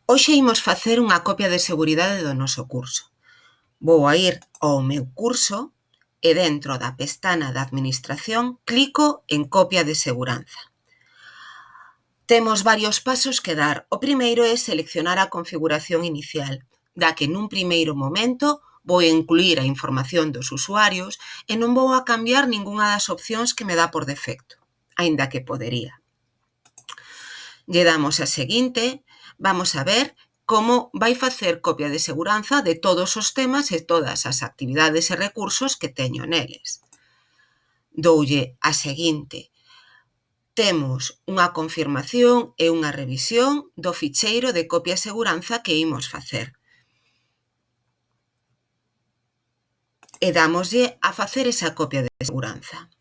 Hoxe imos facer unha copia de seguridade do noso curso. Vou a ir ao meu curso e dentro da pestana da administración clico en copia de seguranza. Temos varios pasos que dar. O primeiro é seleccionar a configuración inicial, da que nun primeiro momento vou incluir a información dos usuarios e non vou a cambiar ningunha das opcións que me dá por defecto, aínda que podería. Lle damos a seguinte, vamos a ver como vai facer copia de seguranza de todos os temas e todas as actividades e recursos que teño neles. Doulle a seguinte. Temos unha confirmación e unha revisión do ficheiro de copia e seguranza que imos facer. E dámoslle a facer esa copia de seguranza.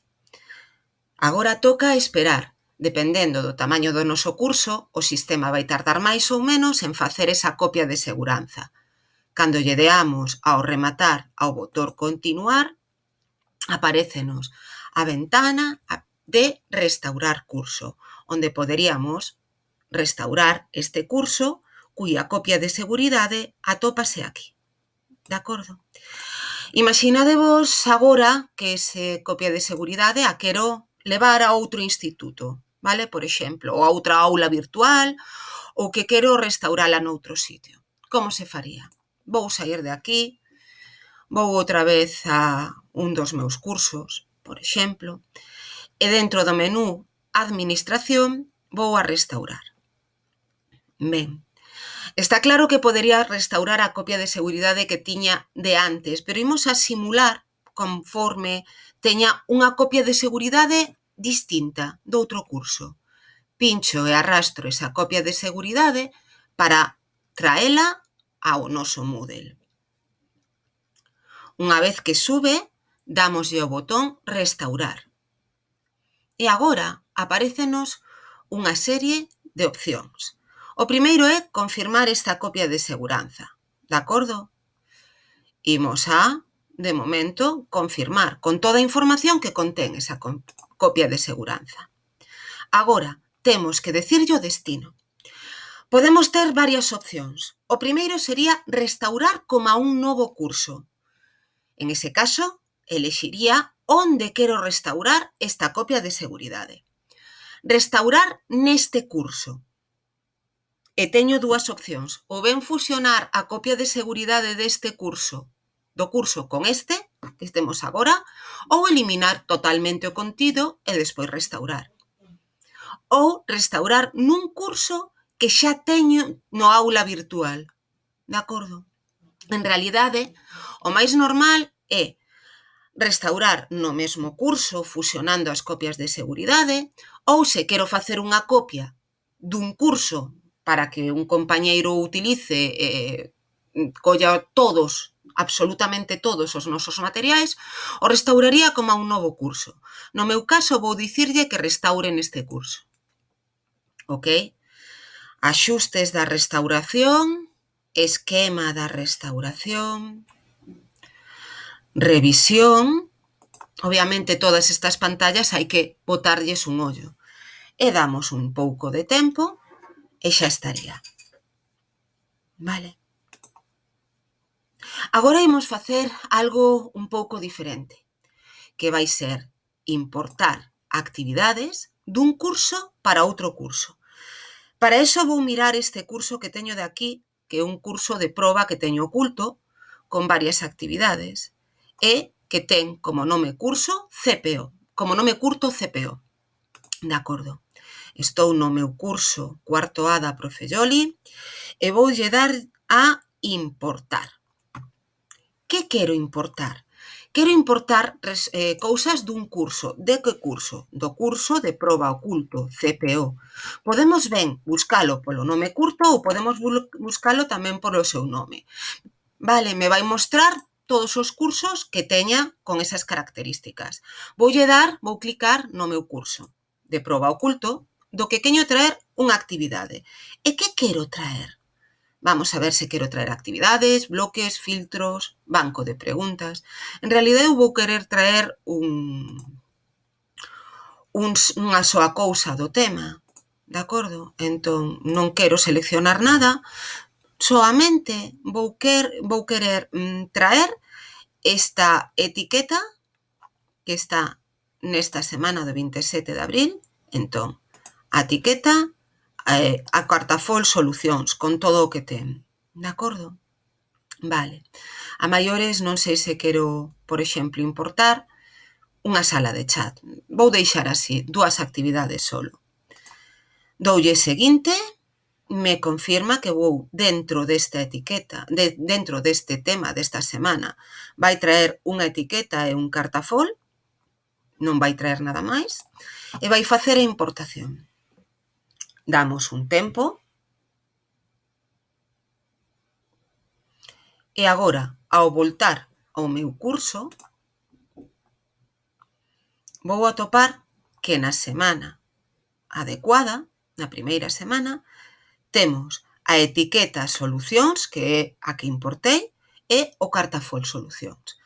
Agora toca esperar. Dependendo do tamaño do noso curso, o sistema vai tardar máis ou menos en facer esa copia de seguranza. Cando lle deamos ao rematar ao botón continuar, aparécenos a ventana de restaurar curso, onde poderíamos restaurar este curso cuya copia de seguridade atópase aquí. De acordo? Imaginadevos agora que ese copia de seguridade a quero levar a outro instituto, vale? Por exemplo, ou a outra aula virtual, ou que quero restaurala noutro sitio. Como se faría? Vou sair de aquí, vou outra vez a un dos meus cursos, por exemplo, e dentro do menú Administración vou a restaurar. Ben, está claro que podería restaurar a copia de seguridade que tiña de antes, pero imos a simular conforme teña unha copia de seguridade distinta doutro curso. Pincho e arrastro esa copia de seguridade para traela ao noso Moodle. Unha vez que sube, dámoslle o botón Restaurar. E agora aparécenos unha serie de opcións. O primeiro é confirmar esta copia de seguranza. De acordo? Imos a, de momento, confirmar con toda a información que contén esa copia de seguranza. Agora, temos que decirlle o destino. Podemos ter varias opcións. O primeiro sería restaurar como a un novo curso. En ese caso, elexiría onde quero restaurar esta copia de seguridade. Restaurar neste curso. E teño dúas opcións. Ou ben fusionar a copia de seguridade deste curso, do curso con este, que temos agora, ou eliminar totalmente o contido e despois restaurar. Ou restaurar nun curso que xa teño no aula virtual. De acordo? En realidade, o máis normal é restaurar no mesmo curso fusionando as copias de seguridade, ou se quero facer unha copia dun curso para que un compañeiro utilice colla todos, absolutamente todos os nosos materiais, o restauraría como a un novo curso. No meu caso vou dicirlle que restaure neste curso. Ok? Axustes da restauración, esquema da restauración, revisión. Obviamente todas estas pantallas hai que botarlles un ollo. E damos un pouco de tempo e xa estaría. Vale. Agora imos facer algo un pouco diferente, que vai ser importar actividades dun curso para outro curso. Para eso vou mirar este curso que teño de aquí, que é un curso de proba que teño oculto, con varias actividades, e que ten como nome curso CPO, como nome curto CPO. De acordo. Estou no meu curso cuarto A da Profe Yoli e voulle dar a importar. Que quero importar? Quero importar cousas dun curso. De que curso? Do curso de proba oculto, CPO. Podemos ben buscalo polo nome curto ou podemos buscalo tamén polo seu nome. Vale, me vai mostrar todos os cursos que teña con esas características. Vou clicar no meu curso de proba oculto, do que queño traer unha actividade. E que quero traer? Vamos a ver se quero traer actividades, bloques, filtros, banco de preguntas. En realidade eu vou querer traer unha soa cousa do tema. de acordo? Entón, non quero seleccionar nada, soamente vou querer traer esta etiqueta que está nesta semana do 27 de abril. Entón, a etiqueta, a Cartafol Solucións, con todo o que ten, de acordo? Vale. A maiores non sei se quero, por exemplo, importar unha sala de chat. Vou deixar así, 2 actividades solo. Doulle seguinte, me confirma que vou dentro desta etiqueta, dentro deste tema desta semana, vai traer unha etiqueta e un cartafol, non vai traer nada máis, e vai facer a importación. Damos un tempo. E agora, ao voltar ao meu curso, vou atopar que na semana adecuada, na primeira semana, temos a etiqueta Solucións, que é a que importei, e o Cartafol Solucións.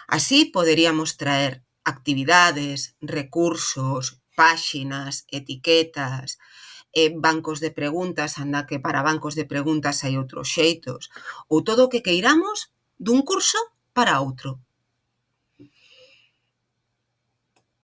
Así poderíamos traer actividades, recursos, páxinas, etiquetas, bancos de preguntas, anda que para bancos de preguntas hai outros xeitos, ou todo o que queiramos dun curso para outro.